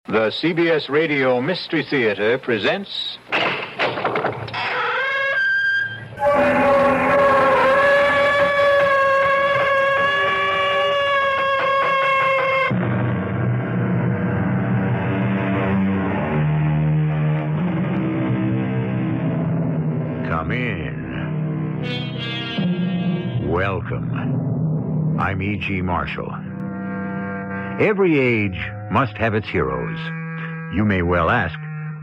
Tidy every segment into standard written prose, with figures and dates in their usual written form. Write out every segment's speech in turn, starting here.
The CBS Radio Mystery Theater presents... Come in. Welcome. I'm E.G. Marshall. Every age must have its heroes. You may well ask,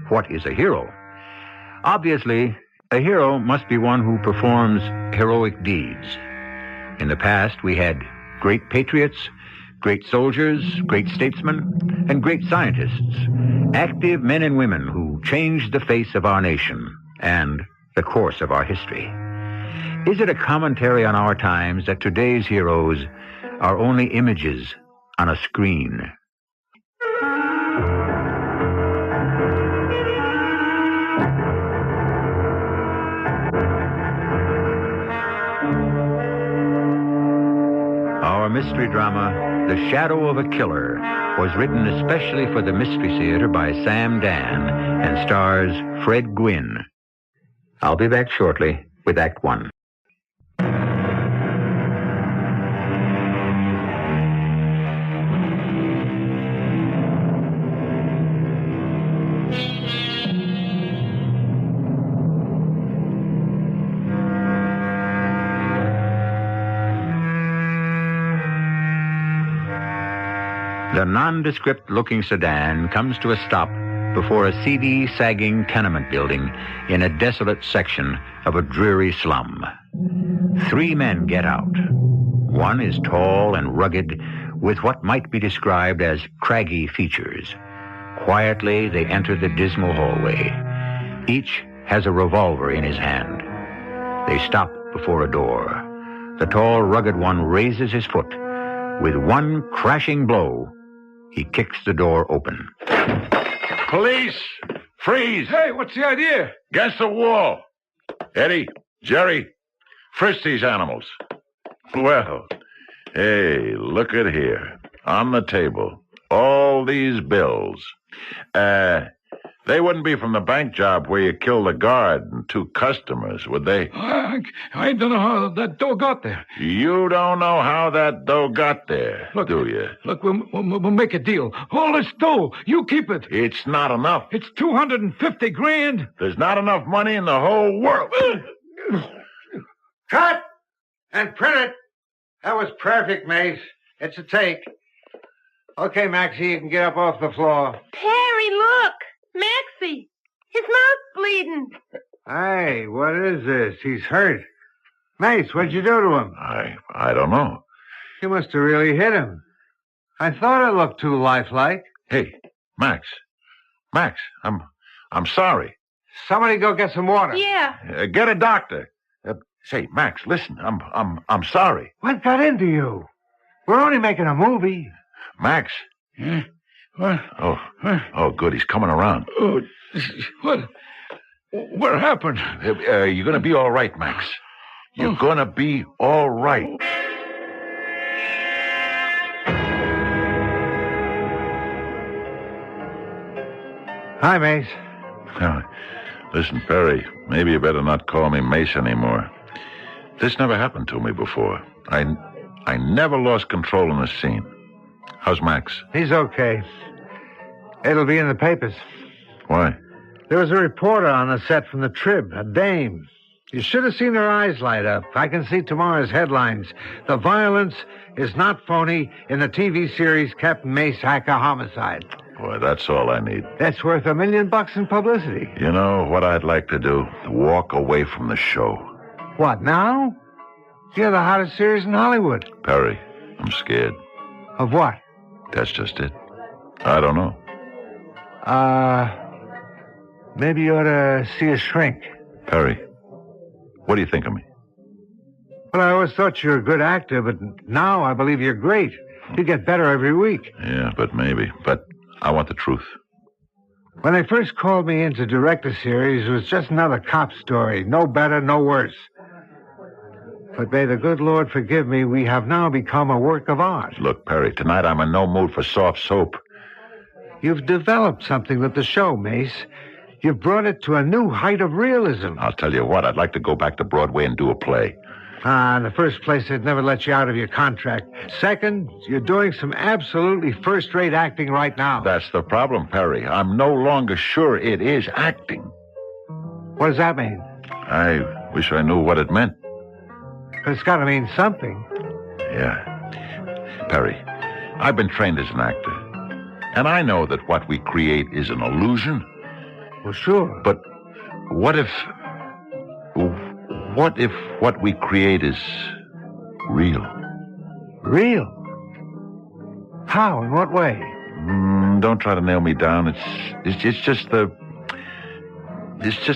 what is a hero? Obviously, a hero must be one who performs heroic deeds. In the past, we had great patriots, great soldiers, great statesmen, and great scientists. Active men and women who changed the face of our nation and the course of our history. Is it a commentary on our times that today's heroes are only images on a screen? Our mystery drama, The Shadow of a Killer, was written especially for the Mystery Theater by Sam Dan and stars Fred Gwynne. I'll be back shortly with Act One. The nondescript-looking sedan comes to a stop before a seedy, sagging tenement building in a desolate section of a dreary slum. 3 men get out. One is tall and rugged, with what might be described as craggy features. Quietly, they enter the dismal hallway. Each has a revolver in his hand. They stop before a door. The tall, rugged one raises his foot. With one crashing blow, he kicks the door open. Police! Freeze! Hey, what's the idea? Against the wall! Eddie, Jerry, frisk these animals. Well, hey, look at here. On the table, all these bills. They wouldn't be from the bank job where you killed the guard and 2 customers, would they? I don't know how that dough got there. You don't know how that dough got there, do you? Look, we'll make a deal. All this dough, you keep it. It's not enough. It's $250 grand. There's not enough money in the whole world. Cut! And print it. That was perfect, Mace. It's a take. Okay, Maxie, you can get up off the floor. Perry, look! Maxie! His mouth's bleeding. Hey, what is this? He's hurt. Mace, what'd you do to him? I don't know. You must have really hit him. I thought it looked too lifelike. Hey, Max, I'm sorry. Somebody go get some water. Yeah. Get a doctor. Say, Max, listen, I'm sorry. What got into you? We're only making a movie. Max. Yeah? What? Oh, good. He's coming around. Oh, what? What happened? You're going to be all right, Max. You're going to be all right. Hi, Mace. Listen, Perry, maybe you better not call me Mace anymore. This never happened to me before. I never lost control in the scene. How's Max? He's okay. It'll be in the papers. Why? There was a reporter on the set from the Trib, a dame. You should have seen her eyes light up. I can see tomorrow's headlines. The violence is not phony in the TV series Captain Mace Hacker Homicide. Boy, that's all I need. That's worth $1 million in publicity. You know what I'd like to do? Walk away from the show. What, now? You're the hottest series in Hollywood. Perry, I'm scared. Of what? That's just it. I don't know. Maybe you ought to see a shrink. Perry, what do you think of me? Well, I always thought you were a good actor, but now I believe you're great. You get better every week. Yeah, maybe. But I want the truth. When they first called me in to direct the series, it was just another cop story. No better, no worse. But may the good Lord forgive me, we have now become a work of art. Look, Perry, tonight I'm in no mood for soft soap. You've developed something with the show, Mace. You've brought it to a new height of realism. I'll tell you what, I'd like to go back to Broadway and do a play. In the first place, they'd never let you out of your contract. Second, you're doing some absolutely first-rate acting right now. That's the problem, Perry. I'm no longer sure it is acting. What does that mean? I wish I knew what it meant. It's got to mean something. Yeah. Perry, I've been trained as an actor. And I know that what we create is an illusion. Well, sure. But what if what we create is real? Real? How? In what way? Don't try to nail me down. It's just the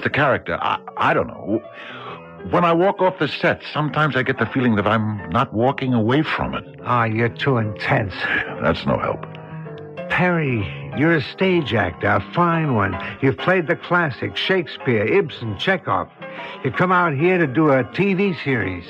character. I don't know. When I walk off the set, sometimes I get the feeling that I'm not walking away from it. You're too intense. That's no help. Perry, you're a stage actor, a fine one. You've played the classics, Shakespeare, Ibsen, Chekhov. You come out here to do a TV series.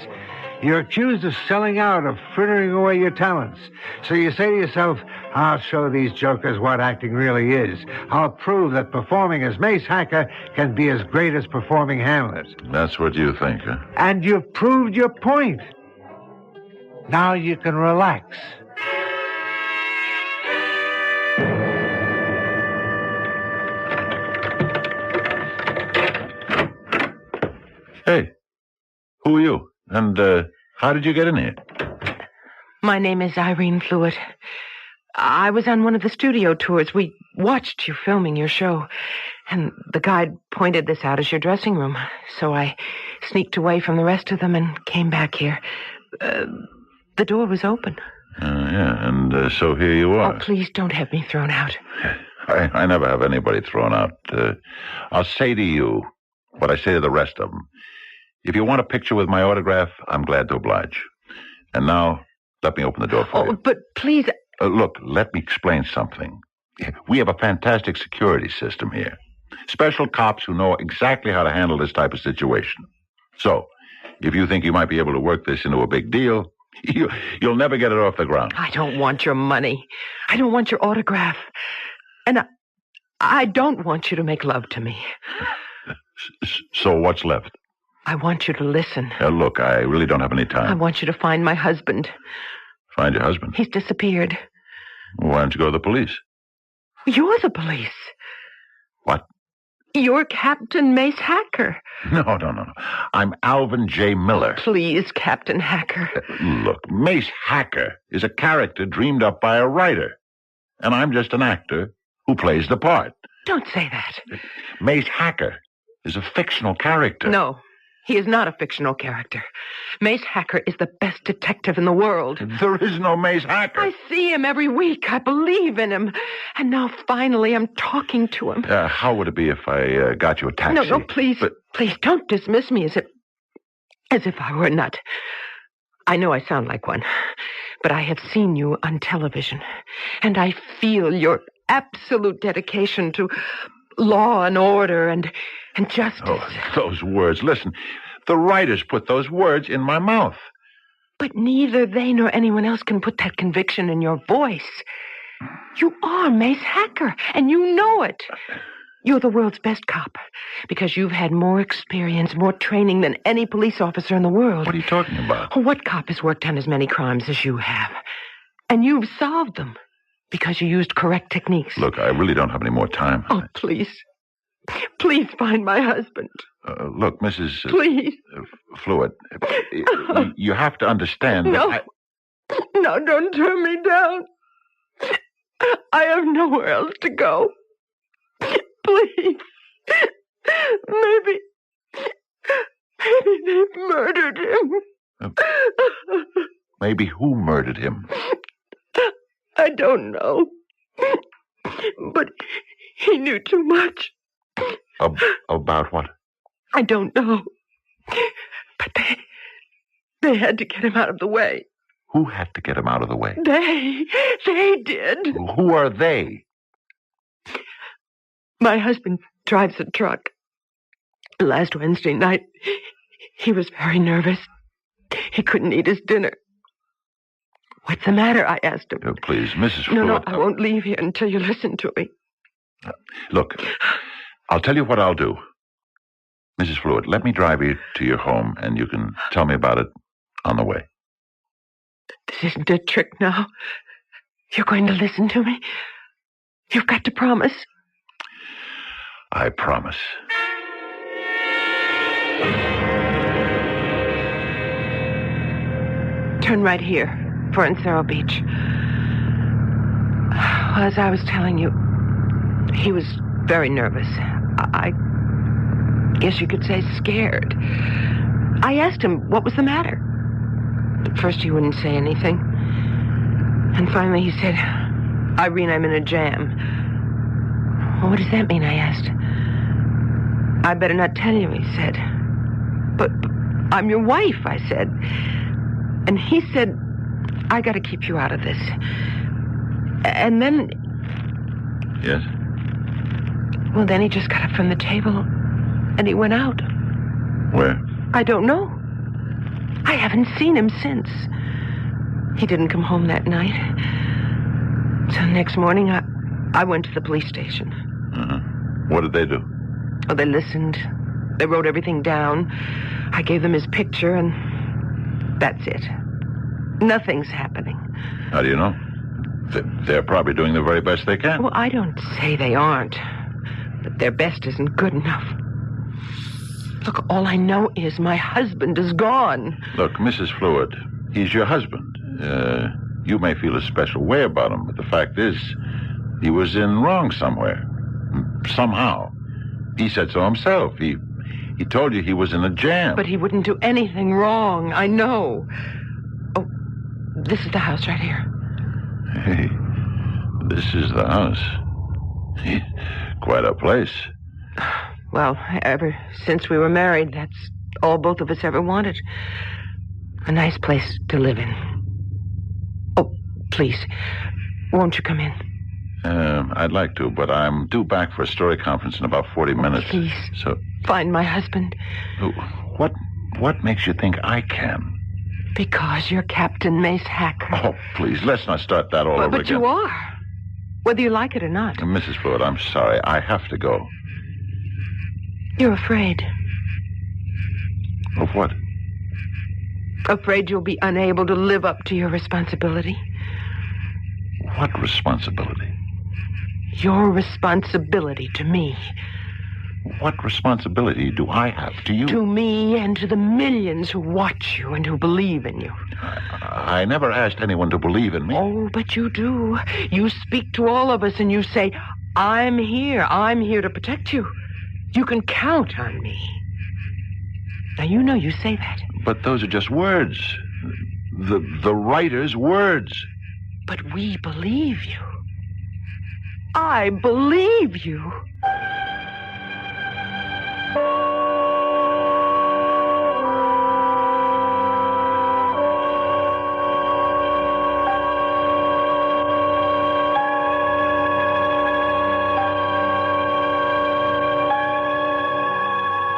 You're accused of selling out, of frittering away your talents. So you say to yourself, I'll show these jokers what acting really is. I'll prove that performing as Mace Hacker can be as great as performing Hamlet. That's what you think, huh? And you've proved your point. Now you can relax. Hey, who are you? And how did you get in here? My name is Irene Fluitt. I was on one of the studio tours. We watched you filming your show, and the guide pointed this out as your dressing room. So I sneaked away from the rest of them and came back here. The door was open. Yeah, and so here you are. Oh, please don't have me thrown out. I never have anybody thrown out. I'll say to you what I say to the rest of them. If you want a picture with my autograph, I'm glad to oblige. And now, let me open the door for you. Oh, but please... Look, let me explain something. We have a fantastic security system here. Special cops who know exactly how to handle this type of situation. So, if you think you might be able to work this into a big deal, you'll never get it off the ground. I don't want your money. I don't want your autograph. And I don't want you to make love to me. So what's left? I want you to listen. Look, I really don't have any time. I want you to find my husband. Find your husband? He's disappeared. Why don't you go to the police? You're the police. What? You're Captain Mace Hacker. No. I'm Alvin J. Miller. Please, Captain Hacker. Look, Mace Hacker is a character dreamed up by a writer. And I'm just an actor who plays the part. Don't say that. Mace Hacker is a fictional character. No, he is not a fictional character. Mace Hacker is the best detective in the world. There is no Mace Hacker. I see him every week. I believe in him. And now finally I'm talking to him. How would it be if I got you a taxi? No, please. Please don't dismiss me as if I were a nut. I know I sound like one, but I have seen you on television, and I feel your absolute dedication to law and order and justice. Oh, those words. Listen, the writers put those words in my mouth. But neither they nor anyone else can put that conviction in your voice. You are Mace Hacker, and you know it. You're the world's best cop because you've had more experience, more training than any police officer in the world. What are you talking about? What cop has worked on as many crimes as you have? And you've solved them because you used correct techniques. Look, I really don't have any more time. Oh, please. Please find my husband. Look, Mrs. Please. Fluitt, you have to understand No. that No, don't turn me down. I have nowhere else to go. Please. Maybe they murdered him. Maybe who murdered him? I don't know. But he knew too much. About what? I don't know. But they had to get him out of the way. Who had to get him out of the way? They did. Who are they? My husband drives a truck. Last Wednesday night, he was very nervous. He couldn't eat his dinner. What's the matter? I asked him. Please, Mrs. No, Fluid. I won't leave here until you listen to me. Look, I'll tell you what I'll do. Mrs. Fluid, let me drive you to your home, and you can tell me about it on the way. This isn't a trick now. You're going to listen to me? You've got to promise. I promise. Turn right here for Encero Beach. As I was telling you, he was very nervous. I guess you could say scared. I asked him what was the matter. At first he wouldn't say anything. And finally he said, Irene, I'm in a jam. Well, what does that mean? I asked. I better not tell you, he said. But I'm your wife, I said. And he said, I gotta keep you out of this. And then... Yes? Well, then he just got up from the table and he went out. Where? I don't know. I haven't seen him since. He didn't come home that night. So next morning, I went to the police station. Uh-huh. What did they do? Oh, they listened. They wrote everything down. I gave them his picture, and that's it. Nothing's happening. How do you know? They're probably doing the very best they can. Well, I don't say they aren't. But their best isn't good enough. Look, all I know is my husband is gone. Look, Mrs. Fluid, he's your husband. You may feel a special way about him, but the fact is, he was in wrong somewhere. Somehow. He said so himself. He told you he was in a jam. But he wouldn't do anything wrong. I know. Oh, this is the house right here. Hey, this is the house. Quite a place. Well, ever since we were married, that's all both of us ever wanted. A nice place to live in. Oh, please, won't you come in? I'd like to, but I'm due back for a story conference in about 40 minutes. Please, So, find my husband. what makes you think I can? Because you're Captain Mace Hacker. Oh, please, let's not start that all over But again. you are. Whether you like it or not. Mrs. Fluid, I'm sorry. I have to go. You're afraid. Of what? Afraid you'll be unable to live up to your responsibility. What responsibility? Your responsibility to me. What responsibility do I have to you? To me and to the millions who watch you and who believe in you. I never asked anyone to believe in me. Oh, but you do. You speak to all of us and you say, I'm here to protect you. You can count on me. Now, you know you say that. But those are just words. The writer's words. But we believe you. I believe you.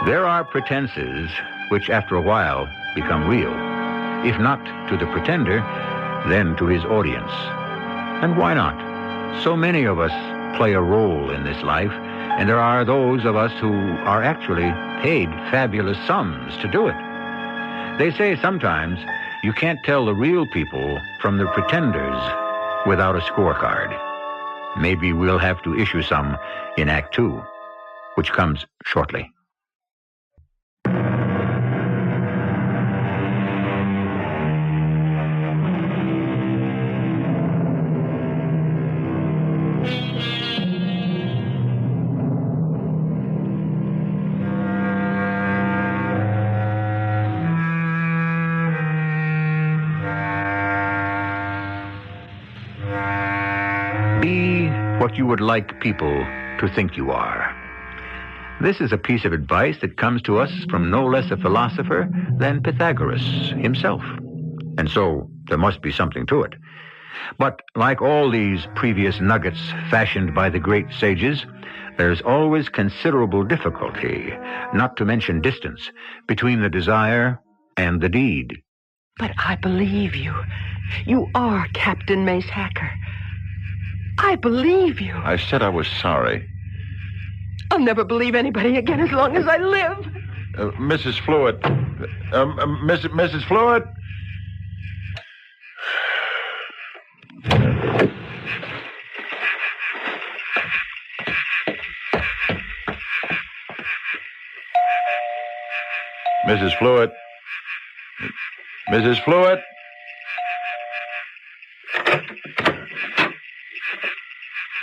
There are pretenses which after a while become real. If not to the pretender, then to his audience. And why not? So many of us play a role in this life, and there are those of us who are actually paid fabulous sums to do it. They say sometimes you can't tell the real people from the pretenders without a scorecard. Maybe we'll have to issue some in Act 2, which comes shortly. Be what you would like people to think you are. This is a piece of advice that comes to us from no less a philosopher than Pythagoras himself. And so there must be something to it. But like all these previous nuggets fashioned by the great sages, there's always considerable difficulty, not to mention distance, between the desire and the deed. But I believe you. You are Captain Mace Hacker. I believe you. I said I was sorry. I'll never believe anybody again as long as I live. Mrs. Fluid. Mrs. Fluid? Mrs. Fluid? Mrs. Fluid?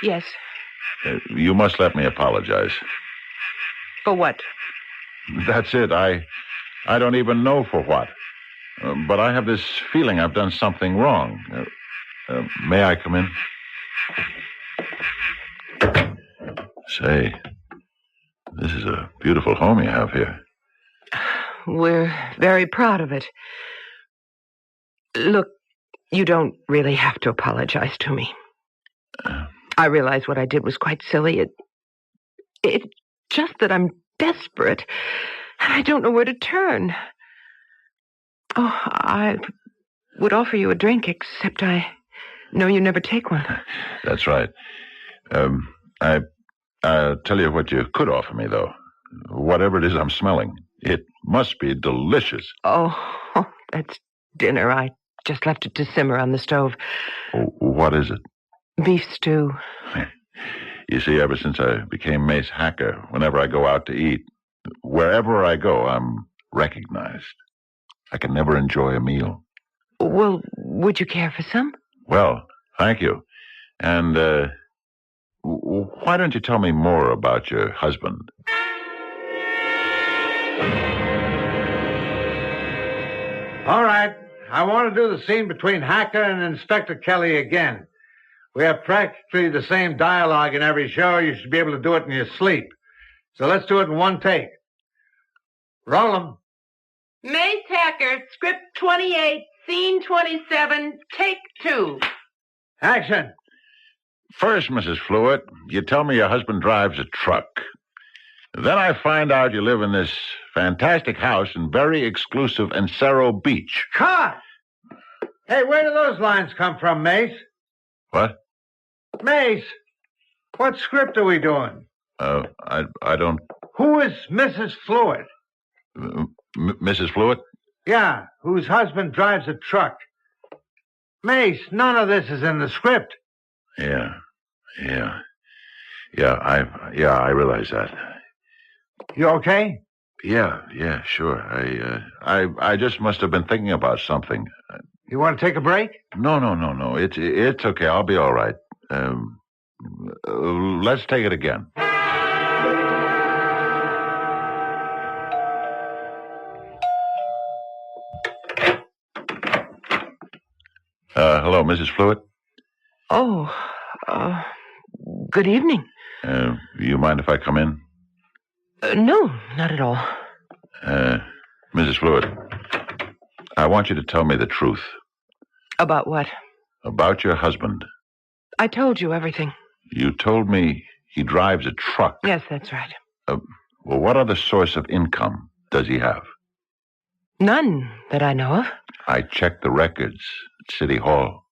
Yes. You must let me apologize. For what? That's it. I don't even know for what. But I have this feeling I've done something wrong. May I come in? Say, this is a beautiful home you have here. We're very proud of it. Look, you don't really have to apologize to me. I realize what I did was quite silly. It's just that I'm desperate, and I don't know where to turn. Oh, I would offer you a drink, except I know you never take one. That's right. I'll tell you what you could offer me, though. Whatever it is I'm smelling. It must be delicious. Oh, that's dinner. I just left it to simmer on the stove. What is it? Beef stew. You see, ever since I became Mace Hacker, whenever I go out to eat, wherever I go, I'm recognized. I can never enjoy a meal. Well, would you care for some? Well, thank you. And, why don't you tell me more about your husband? All right. I want to do the scene between Hacker and Inspector Kelly again. We have practically the same dialogue in every show. You should be able to do it in your sleep. So let's do it in one take. Roll 'em. Mace Hacker, script 28, scene 27, take 2. Action. First, Mrs. Fluid, you tell me your husband drives a truck. Then I find out you live in this fantastic house in very exclusive Encero Beach. Cut! Hey, where do those lines come from, Mace? What? Mace, what script are we doing? I don't... Who is Mrs. Fluid? Mrs. Fluid? Yeah, whose husband drives a truck. Mace, none of this is in the script. Yeah, I realize that. You okay? Yeah, sure. I just must have been thinking about something. You want to take a break? No. It's okay. I'll be all right. Let's take it again. Hello, Mrs. Fluid? Oh, good evening. You mind if I come in? No, not at all. Mrs. Fluid, I want you to tell me the truth. About what? About your husband. I told you everything. You told me he drives a truck. Yes, that's right. Well, what other source of income does he have? None that I know of. I checked the records at City Hall.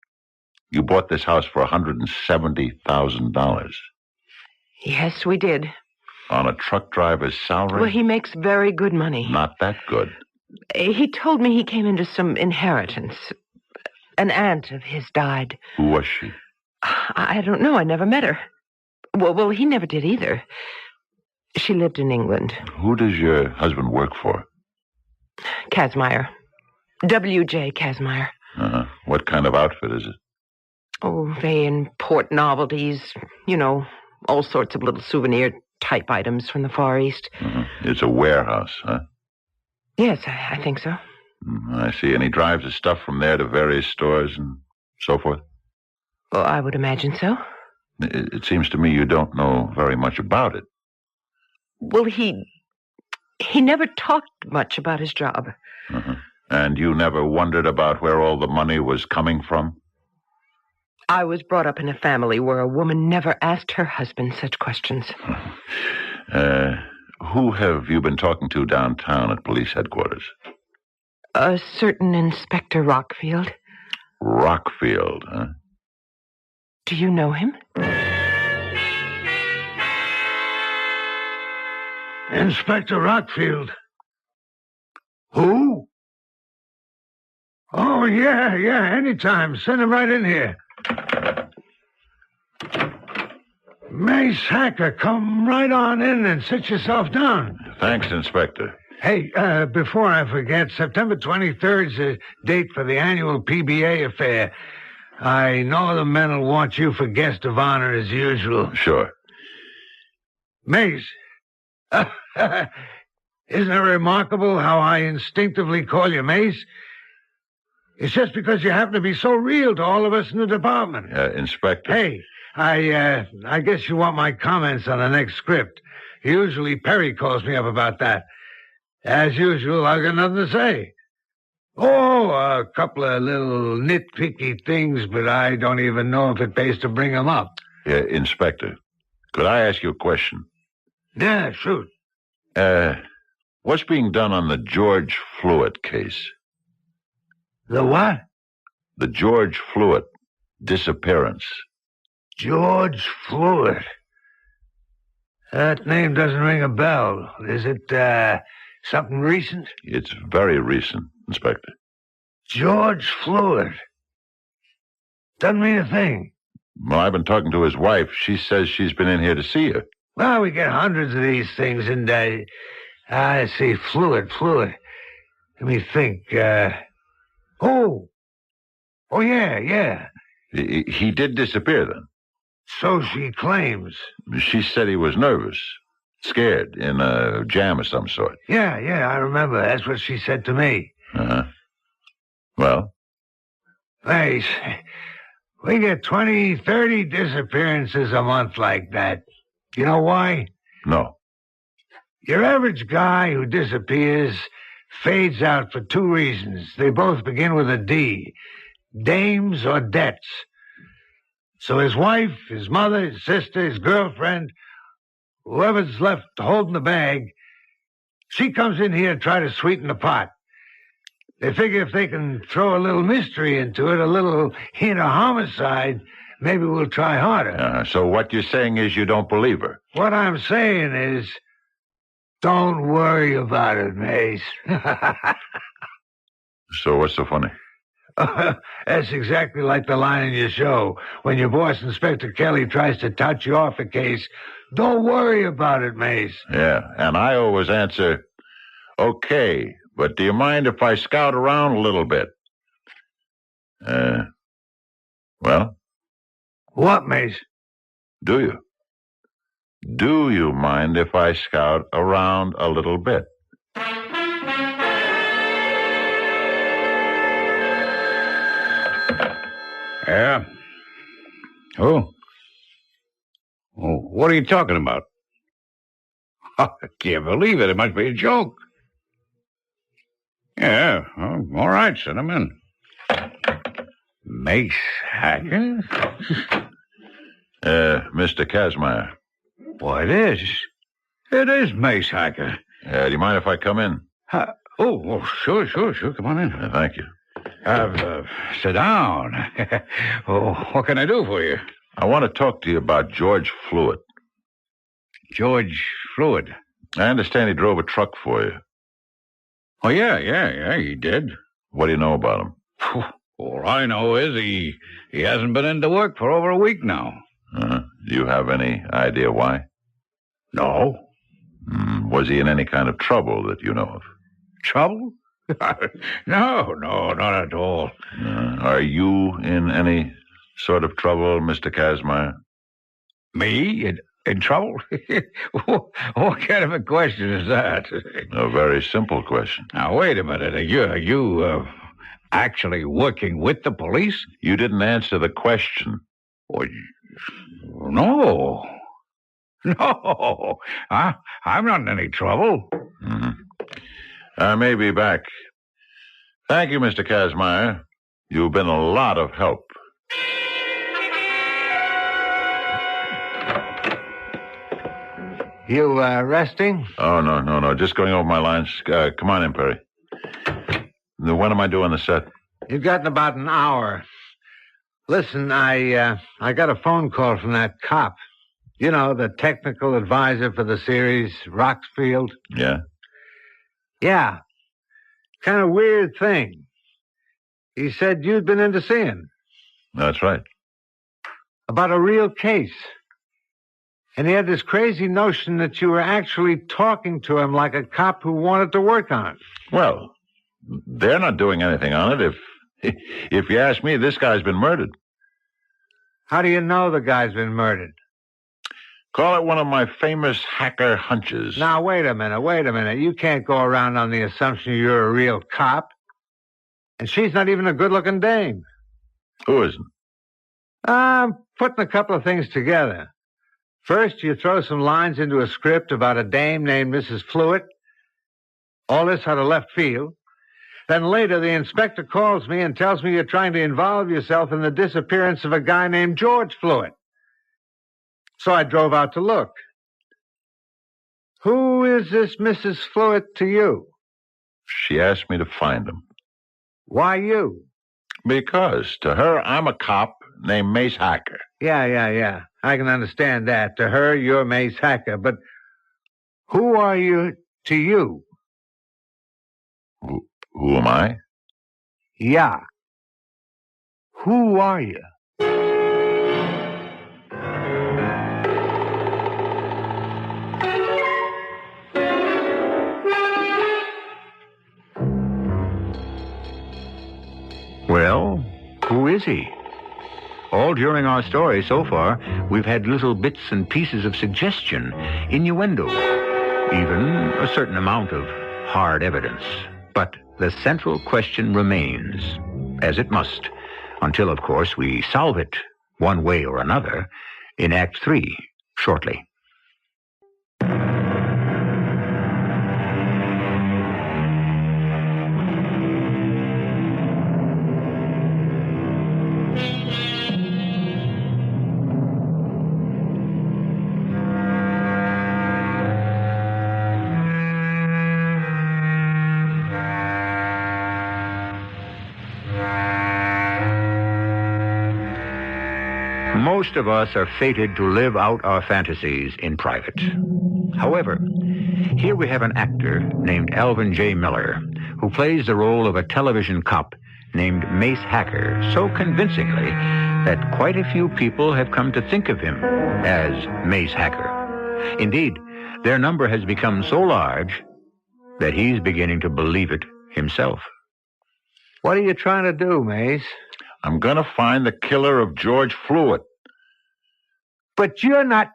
You bought this house for $170,000. Yes, we did. On a truck driver's salary? Well, he makes very good money. Not that good. He told me he came into some inheritance. An aunt of his died. Who was she? I don't know. I never met her. Well, he never did either. She lived in England. Who does your husband work for? Kazmaier. W.J. Kazmaier. What kind of outfit is it? Oh, they import novelties. You know, all sorts of little souvenir-type items from the Far East. It's a warehouse, huh? Yes, I think so. I see. And he drives his stuff from there to various stores and so forth? Well, I would imagine so. It seems to me you don't know very much about it. Well, he never talked much about his job. And you never wondered about where all the money was coming from? I was brought up in a family where a woman never asked her husband such questions. Who have you been talking to downtown at police headquarters? A certain Inspector Rockfield. Rockfield, huh? Do you know him? Inspector Rockfield. Who? Oh, yeah, anytime. Send him right in here. Mace Hacker, come right on in and sit yourself down. Thanks, Inspector. Hey, before I forget, September 23rd is the date for the annual PBA affair. I know the men will want you for guest of honor as usual. Sure. Mace, isn't it remarkable how I instinctively call you Mace? It's just because you happen to be so real to all of us in the department. Inspector. Hey, I guess you want my comments on the next script. Usually Perry calls me up about that. As usual, I've got nothing to say. Oh, a couple of little nitpicky things, but I don't even know if it pays to bring them up. Inspector, could I ask you a question? Yeah, shoot. What's being done on the George Fluitt case? The what? The George Fluitt disappearance. George Fluitt. That name doesn't ring a bell. Is it, something recent? It's very recent, Inspector. George Fluitt. Doesn't mean a thing. Well, I've been talking to his wife. She says she's been in here to see you. Well, we get hundreds of these things, and I see Fluitt. Let me think. Oh, yeah. He did disappear then. So she claims. She said he was nervous, scared, in a jam of some sort. Yeah, I remember. That's what she said to me. Uh-huh. Well? Hey, we get 20, 30 disappearances a month like that. You know why? No. Your average guy who disappears fades out for two reasons. They both begin with a D. Dames or debts. So his wife, his mother, his sister, his girlfriend, whoever's left holding the bag, she comes in here to try to sweeten the pot. They figure if they can throw a little mystery into it, a little hint of homicide, maybe we'll try harder. So what you're saying is you don't believe her? What I'm saying is, don't worry about it, Mace. So what's so funny? That's exactly like the line in your show. When your boss, Inspector Kelly, tries to touch you off a case, don't worry about it, Mace. Yeah, and I always answer, okay, but do you mind if I scout around a little bit? Well? What, Mace? Do you? Do you mind if I scout around a little bit? Yeah? Who? Oh, what are you talking about? I can't believe it. It must be a joke. Yeah, all right, send him in. Mace Hacker? Mr. Kazmaier. Why, it is. It is Mace Hacker. Do you mind if I come in? Sure. Come on in. Thank you. Sit down. What can I do for you? I want to talk to you about George Fluitt. George Fluitt? I understand he drove a truck for you. Oh, yeah, he did. What do you know about him? All I know is he hasn't been into work for over a week now. Do you have any idea why? No. Was he in any kind of trouble that you know of? Trouble? No, not at all. Are you in any sort of trouble, Mr. Kazmaier? Me? In trouble? What kind of a question is that? A very simple question. Now, wait a minute. Are you actually working with the police? You didn't answer the question. No. I'm not in any trouble. I may be back. Thank you, Mr. Kazmaier. You've been a lot of help. You, resting? Oh, no. Just going over my lines. Come on in, Perry. When am I doing the set? You've got in about an hour. Listen, I got a phone call from that cop. You know, the technical advisor for the series, Roxfield. Yeah? Yeah. Kind of weird thing. He said you'd been in to see him. That's right. About a real case. And he had this crazy notion that you were actually talking to him like a cop who wanted to work on it. Well, they're not doing anything on it. If you ask me, this guy's been murdered. How do you know the guy's been murdered? Call it one of my famous hacker hunches. Now, wait a minute. You can't go around on the assumption you're a real cop. And she's not even a good-looking dame. Who isn't? I'm putting a couple of things together. First, you throw some lines into a script about a dame named Mrs. Fluitt. All this out of left field. Then later, the inspector calls me and tells me you're trying to involve yourself in the disappearance of a guy named George Fluitt. So I drove out to look. Who is this Mrs. Fluitt to you? She asked me to find him. Why you? Because to her, I'm a cop named Mace Hacker. Yeah. I can understand that. To her, you're Mace Hacker. But who are you to you? Who am I? Yeah. Who are you? Well, who is he? All during our story so far, we've had little bits and pieces of suggestion, innuendo, even a certain amount of hard evidence. But the central question remains, as it must, until, of course, we solve it one way or another in Act 3 shortly. Most of us are fated to live out our fantasies in private. However, here we have an actor named Alvin J. Miller who plays the role of a television cop named Mace Hacker so convincingly that quite a few people have come to think of him as Mace Hacker. Indeed, their number has become so large that he's beginning to believe it himself. What are you trying to do, Mace? I'm going to find the killer of George Fluitt. But you're not...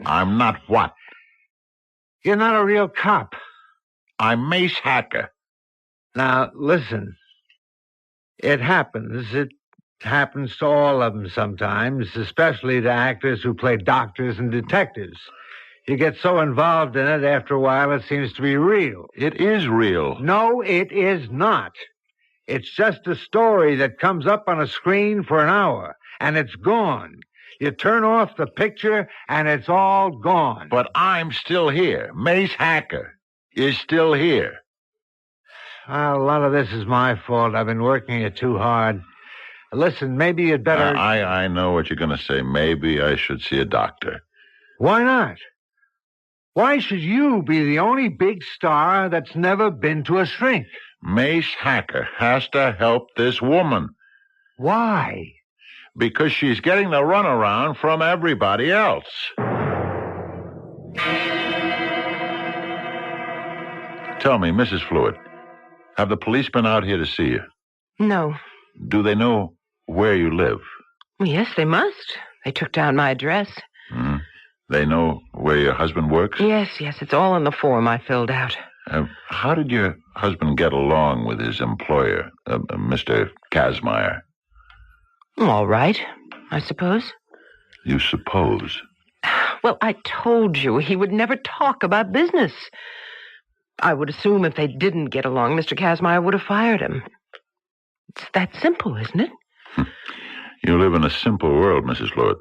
I'm not what? You're not a real cop. I'm Mace Hacker. Now, listen. It happens. It happens to all of them sometimes, especially to actors who play doctors and detectives. You get so involved in it, after a while, it seems to be real. It is real. No, it is not. It's just a story that comes up on a screen for an hour, and it's gone. You turn off the picture, and it's all gone. But I'm still here. Mace Hacker is still here. A lot of this is my fault. I've been working it too hard. Listen, maybe you'd better... I know what you're going to say. Maybe I should see a doctor. Why not? Why should you be the only big star that's never been to a shrink? Mace Hacker has to help this woman. Why? Because she's getting the runaround from everybody else. Tell me, Mrs. Fluitt, have the police been out here to see you? No. Do they know where you live? Yes, they must. They took down my address. They know where your husband works? Yes, it's all in the form I filled out. How did your husband get along with his employer, Mr. Kazmaier? All right, I suppose. You suppose? Well, I told you he would never talk about business. I would assume if they didn't get along, Mr. Kazmaier would have fired him. It's that simple, isn't it? You live in a simple world, Mrs. Fluitt.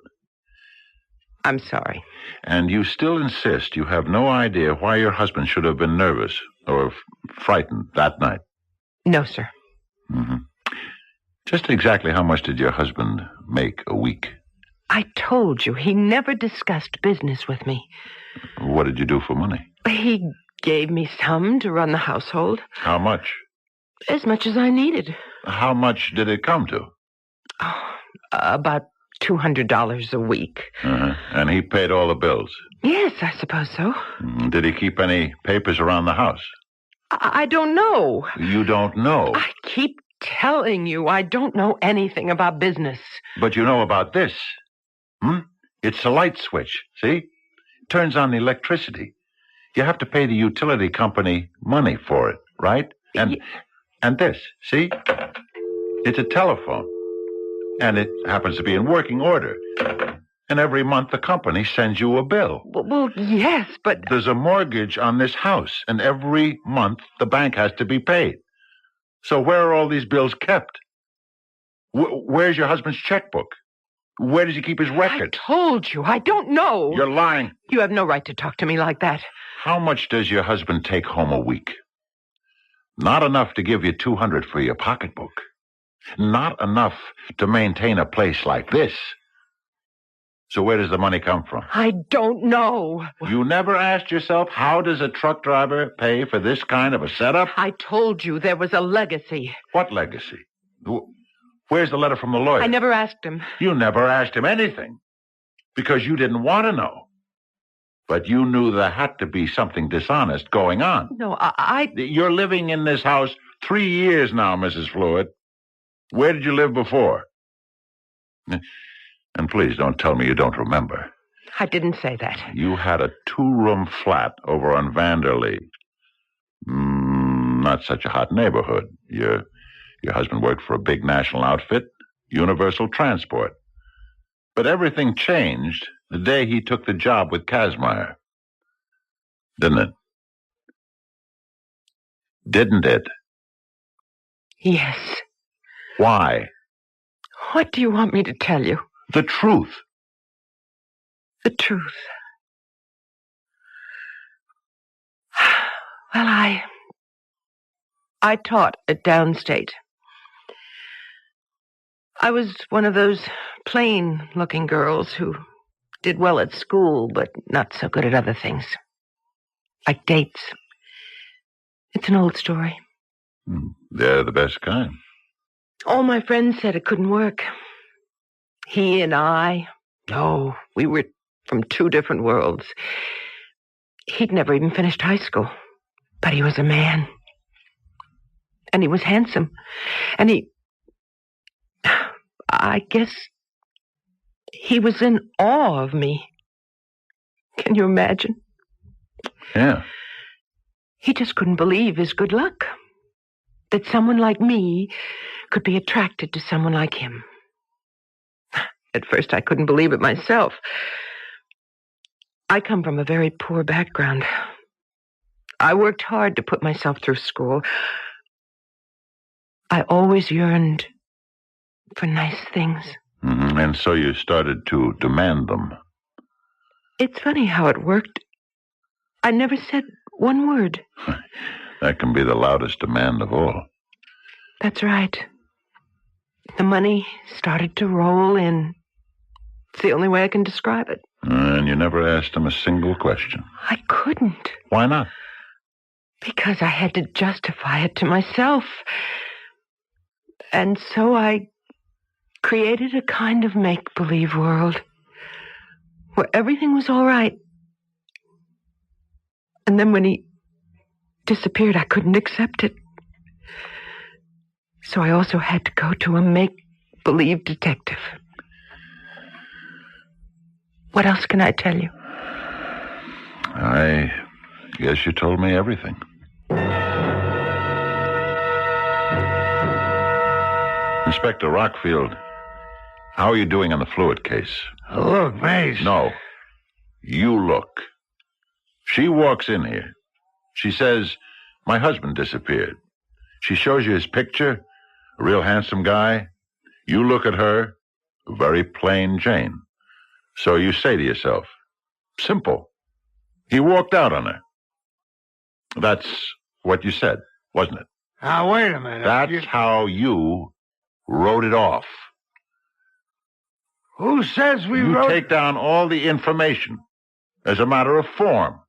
I'm sorry. And you still insist you have no idea why your husband should have been nervous or frightened that night? No, sir. Mm-hmm. Just exactly how much did your husband make a week? I told you, he never discussed business with me. What did you do for money? He gave me some to run the household. How much? As much as I needed. How much did it come to? Oh, about $200 a week. Uh-huh. And he paid all the bills? Yes, I suppose so. Did he keep any papers around the house? I don't know. You don't know? I keep telling you I don't know anything about business. But you know about this. It's a light switch, see? Turns on the electricity. You have to pay the utility company money for it, right? And this, see? It's a telephone. And it happens to be in working order. And every month the company sends you a bill. Well, yes, but... There's a mortgage on this house, and every month the bank has to be paid. So where are all these bills kept? Where's your husband's checkbook? Where does he keep his records? I told you, I don't know. You're lying. You have no right to talk to me like that. How much does your husband take home a week? Not enough to give you $200 for your pocketbook. Not enough to maintain a place like this. So where does the money come from? I don't know. You never asked yourself, how does a truck driver pay for this kind of a setup? I told you there was a legacy. What legacy? Where's the letter from the lawyer? I never asked him. You never asked him anything because you didn't want to know. But you knew there had to be something dishonest going on. No, You're living in this house 3 years now, Mrs. Fluid. Where did you live before? And please don't tell me you don't remember. I didn't say that. You had a 2-room flat over on Vanderlee. Not such a hot neighborhood. Your husband worked for a big national outfit, Universal Transport. But everything changed the day he took the job with Kazmaier. Didn't it? Didn't it? Yes. Why? What do you want me to tell you? The truth. The truth. Well, I taught at Downstate. I was one of those plain-looking girls who did well at school, but not so good at other things. Like dates. It's an old story. They're the best kind. All my friends said it couldn't work. He and I, we were from 2 different worlds. He'd never even finished high school, but he was a man. And he was handsome. And I guess he was in awe of me. Can you imagine? Yeah. He just couldn't believe his good luck. That someone like me could be attracted to someone like him. At first, I couldn't believe it myself. I come from a very poor background. I worked hard to put myself through school. I always yearned for nice things. And so you started to demand them. It's funny how it worked. I never said one word. That can be the loudest demand of all. That's right. The money started to roll in. It's the only way I can describe it. And you never asked him a single question. I couldn't. Why not? Because I had to justify it to myself. And so I created a kind of make-believe world where everything was all right. And then when he disappeared, I couldn't accept it. So I also had to go to a make-believe detective. What else can I tell you? I guess you told me everything. Inspector Rockfield, how are you doing on the Fluid case? Look, Mace. No. You look. She walks in here. She says, my husband disappeared. She shows you his picture, a real handsome guy. You look at her, a very plain Jane. So you say to yourself, simple. He walked out on her. That's what you said, wasn't it? Now, wait a minute. That's how you wrote it off. Who says we You wrote... take down all the information as a matter of form.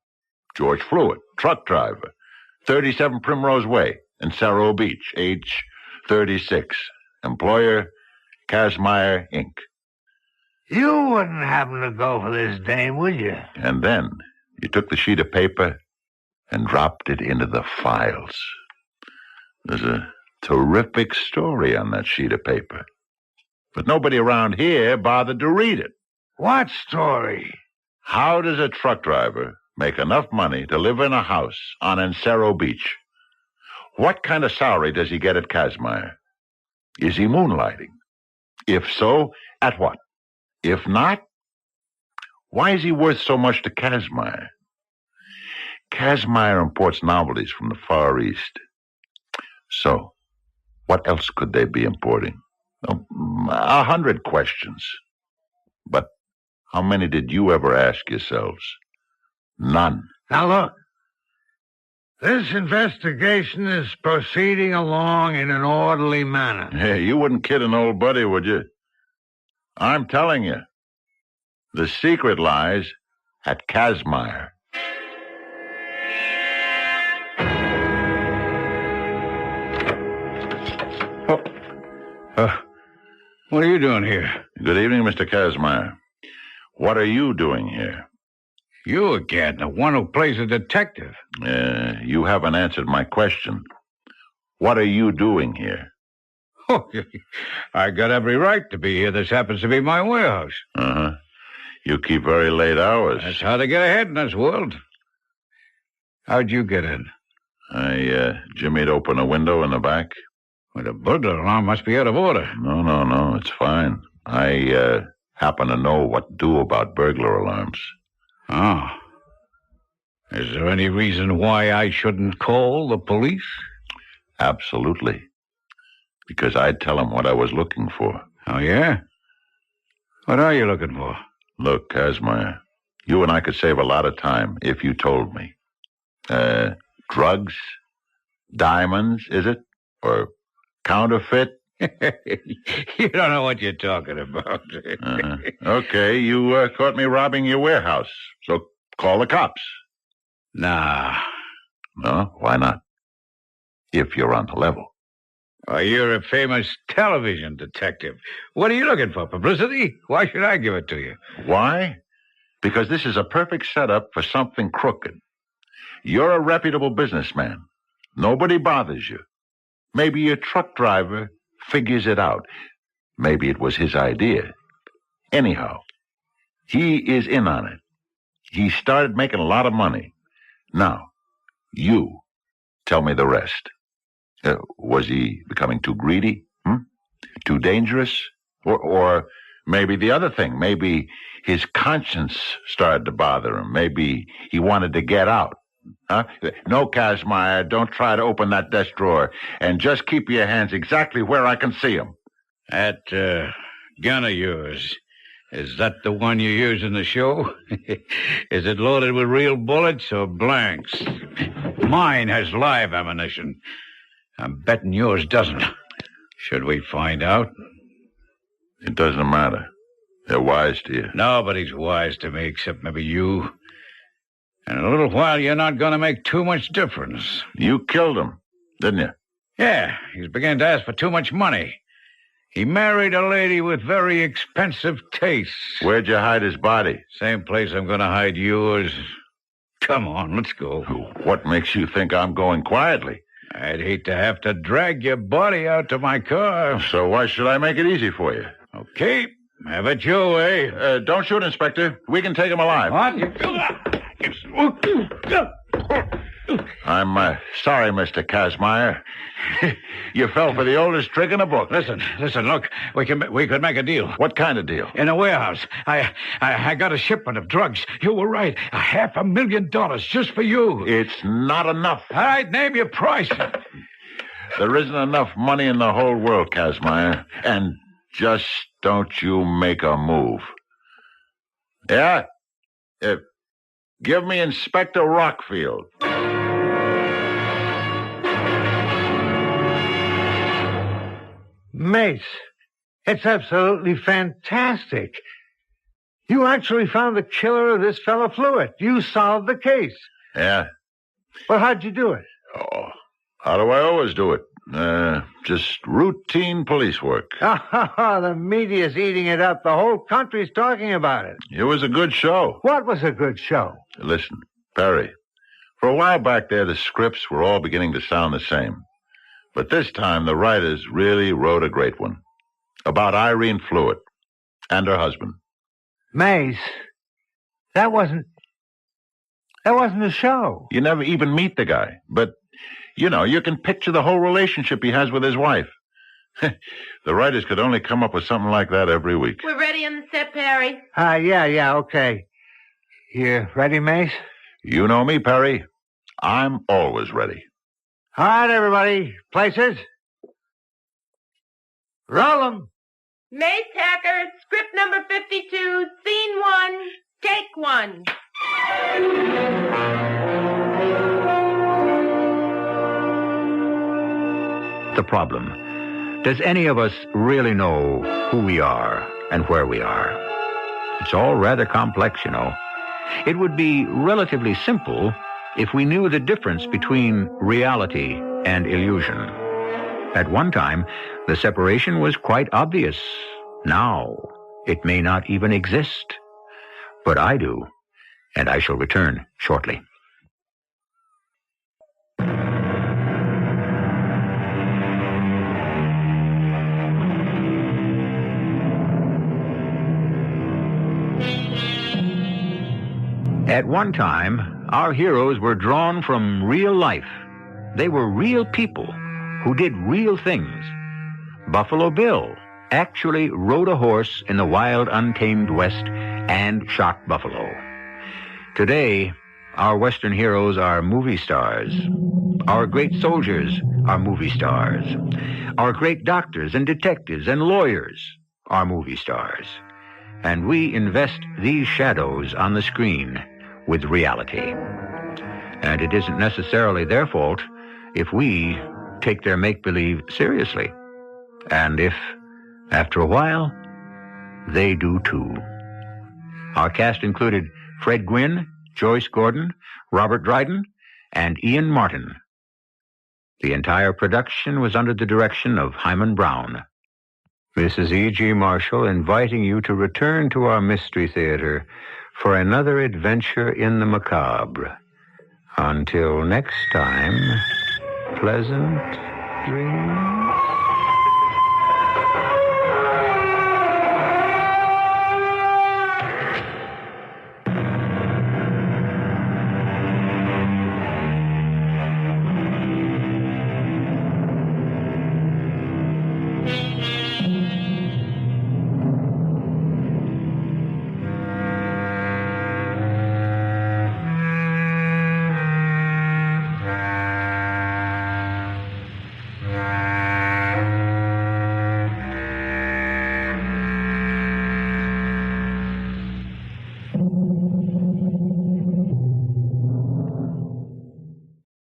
George Fluid, truck driver, 37 Primrose Way in Cerro Beach, age 36. Employer, Kazmaier, Inc. You wouldn't happen to go for this dame, would you? And then you took the sheet of paper and dropped it into the files. There's a terrific story on that sheet of paper. But nobody around here bothered to read it. What story? How does a truck driver make enough money to live in a house on Encero Beach? What kind of salary does he get at Kazmaier? Is he moonlighting? If so, at what? If not, why is he worth so much to Kazmaier? Kazmaier imports novelties from the Far East. So, what else could they be importing? 100 questions. But how many did you ever ask yourselves? None. Now, look. This investigation is proceeding along in an orderly manner. Hey, you wouldn't kid an old buddy, would you? I'm telling you, the secret lies at Kazmaier. What are you doing here? Good evening, Mr. Kazmaier. What are you doing here? You again, the one who plays a detective. You haven't answered my question. What are you doing here? Oh, I got every right to be here. This happens to be my warehouse. Uh-huh. You keep very late hours. That's how to get ahead in this world. How'd you get in? I jimmied open a window in the back. Well, the burglar alarm must be out of order. No, it's fine. I happen to know what to do about burglar alarms. Oh. Is there any reason why I shouldn't call the police? Absolutely. Because I'd tell them what I was looking for. Oh, yeah? What are you looking for? Look, Kazmaier, you and I could save a lot of time if you told me. Drugs? Diamonds, is it? Or counterfeit? You don't know what you're talking about. Okay, you caught me robbing your warehouse, so call the cops. Nah. No? Why not? If you're on the level. Oh, you're a famous television detective. What are you looking for, publicity? Why should I give it to you? Why? Because this is a perfect setup for something crooked. You're a reputable businessman. Nobody bothers you. Maybe your truck driver figures it out. Maybe it was his idea. Anyhow, he is in on it. He started making a lot of money. Now, you tell me the rest. Was he becoming too greedy? Too dangerous? Or maybe the other thing. Maybe his conscience started to bother him. Maybe he wanted to get out. Huh? No, Kazmaier, don't try to open that desk drawer. And just keep your hands exactly where I can see them. That gun of yours, is that the one you use in the show? Is it loaded with real bullets or blanks? Mine has live ammunition. I'm betting yours doesn't. Should we find out? It doesn't matter. They're wise to you. Nobody's wise to me except maybe you. In a little while, you're not going to make too much difference. You killed him, didn't you? Yeah, he's beginning to ask for too much money. He married a lady with very expensive tastes. Where'd you hide his body? Same place I'm going to hide yours. Come on, let's go. What makes you think I'm going quietly? I'd hate to have to drag your body out to my car. So why should I make it easy for you? Okay, have it your way. Don't shoot, Inspector. We can take him alive. What? I'm sorry, Mr. Kazmaier. You fell for the oldest trick in the book. Listen, look, we could make a deal. What kind of deal? In a warehouse. I got a shipment of drugs. You were right. $500,000 just for you. It's not enough. All right, name your price. There isn't enough money in the whole world, Kazmaier. And just don't you make a move. Yeah? Give me Inspector Rockfield. Mace, it's absolutely fantastic. You actually found the killer of this fellow Fluid. You solved the case. Yeah. Well, how'd you do it? Oh, how do I always do it? Just routine police work. The media's eating it up. The whole country's talking about it. It was a good show. What was a good show? Listen, Perry, for a while back there, the scripts were all beginning to sound the same. But this time, the writers really wrote a great one. About Irene Fluid and her husband. Mace, that wasn't a show. You never even meet the guy. But, you can picture the whole relationship he has with his wife. The writers could only come up with something like that every week. We're ready on the set, Perry. Yeah, okay. You ready, Mace? You know me, Perry. I'm always ready. All right, everybody. Places. Roll 'em. Mace Hacker, script number 52, scene 1, take 1. The problem. Does any of us really know who we are and where we are? It's all rather complex, It would be relatively simple if we knew the difference between reality and illusion. At one time, the separation was quite obvious. Now, it may not even exist. But I do, and I shall return shortly. At one time, our heroes were drawn from real life. They were real people who did real things. Buffalo Bill actually rode a horse in the wild, untamed West and shot buffalo. Today, our Western heroes are movie stars. Our great soldiers are movie stars. Our great doctors and detectives and lawyers are movie stars. And we invest these shadows on the screen with reality. And it isn't necessarily their fault if we take their make-believe seriously. And if, after a while, they do too. Our cast included Fred Gwynne, Joyce Gordon, Robert Dryden, and Ian Martin. The entire production was under the direction of Hyman Brown. This is E.G. Marshall inviting you to return to our Mystery Theater for another adventure in the macabre. Until next time, pleasant dreams.